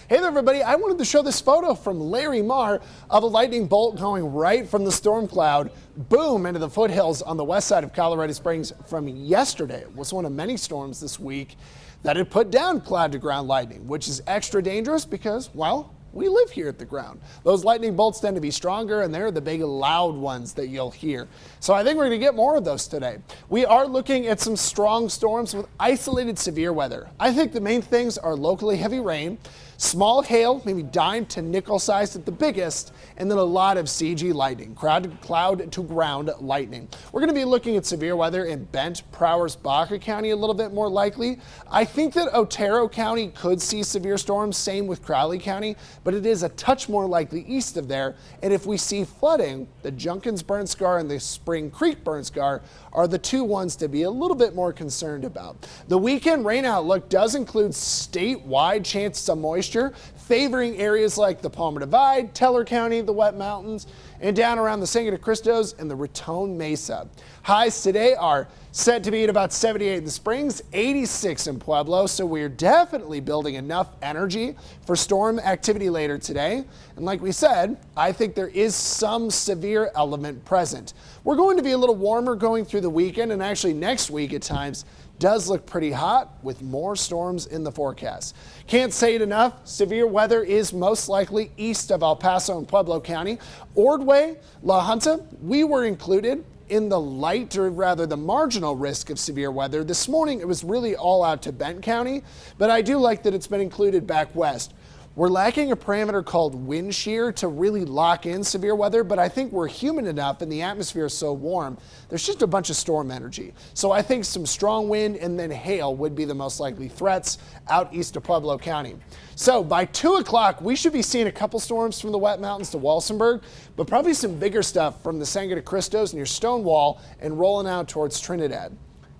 Hey there, everybody. I wanted to show this photo from Larry Marr of a lightning bolt going right from the storm cloud, boom, into the foothills on the west side of Colorado Springs from yesterday. It was one of many storms this week that had put down cloud-to-ground lightning, which is extra dangerous because, well, we live here at the ground. Those lightning bolts tend to be stronger, and they're the big loud ones that you'll hear. So I think we're going to get more of those today. We are looking at some strong storms with isolated severe weather. I think the main things are locally heavy rain, small hail, maybe dime to nickel sized at the biggest, and then a lot of CG lightning, cloud to ground lightning. We're going to be looking at severe weather in Bent, Prowers, Baca County a little bit more likely. I think that Otero County could see severe storms, same with Crowley County, but it is a touch more likely east of there. And if we see flooding, the Junkins burn scar and the Spring Creek burn scar are the two ones to be a little bit more concerned about. The weekend rain outlook does include statewide chances of moisture, favoring areas like the Palmer Divide, Teller County, the Wet Mountains, and down around the Sangre de Cristos and the Raton Mesa. Highs today are set to be at about 78 in the Springs, 86 in Pueblo, so we're definitely building enough energy for storm activity later today. And like we said, I think there is some severe element present. We're going to be a little warmer going through the weekend, and actually next week at times does look pretty hot with more storms in the forecast. Can't say it enough, severe weather is most likely east of El Paso and Pueblo County. Ordway, La Junta, we were included in the light, or rather the marginal risk of severe weather. This morning it was really all out to Bent County, but I do like that it's been included back west. We're lacking a parameter called wind shear to really lock in severe weather, but I think we're humid enough and the atmosphere is so warm, there's just a bunch of storm energy. So I think some strong wind and then hail would be the most likely threats out east of Pueblo County. So by 2 o'clock, we should be seeing a couple storms from the Wet Mountains to Walsenburg, but probably some bigger stuff from the Sangre de Cristos near Stonewall and rolling out towards Trinidad.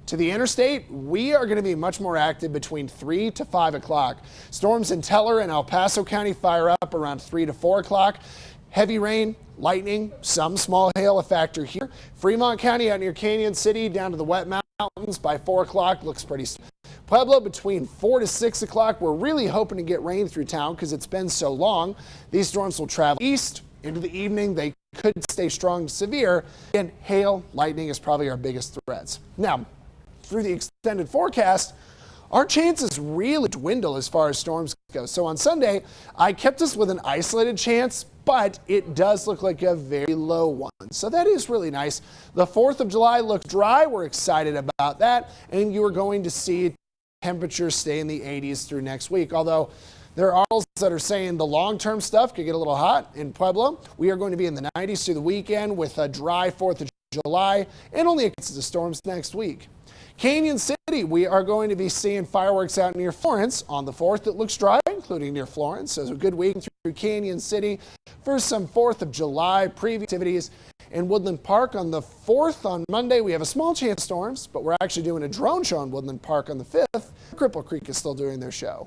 To the interstate, we are going to be much more active between 3 to 5 o'clock. Storms in Teller and El Paso County fire up around 3 to 4 o'clock. Heavy rain, lightning, some small hail a factor here. Fremont County out near Canyon City down to the Wet Mountains by 4 o'clock looks pretty. Pueblo between 4 to 6 o'clock. We're really hoping to get rain through town because it's been so long. These storms will travel east into the evening. They could stay strong to severe. And hail, lightning is probably our biggest threats. Now, through the extended forecast, our chances really dwindle as far as storms go. So on Sunday, I kept us with an isolated chance, but it does look like a very low one. So that is really nice. The 4th of July looks dry. We're excited about that. And you are going to see temperatures stay in the 80s through next week. Although there are articles that are saying the long-term stuff could get a little hot in Pueblo. We are going to be in the 90s through the weekend with a dry 4th of July and only against the storms next week. Canyon City, we are going to be seeing fireworks out near Florence on the 4th. It looks dry, including near Florence. So it's a good week through Canyon City for some 4th of July preview activities. In Woodland Park on the 4th on Monday, we have a small chance of storms, but we're actually doing a drone show in Woodland Park on the 5th. Cripple Creek is still doing their show.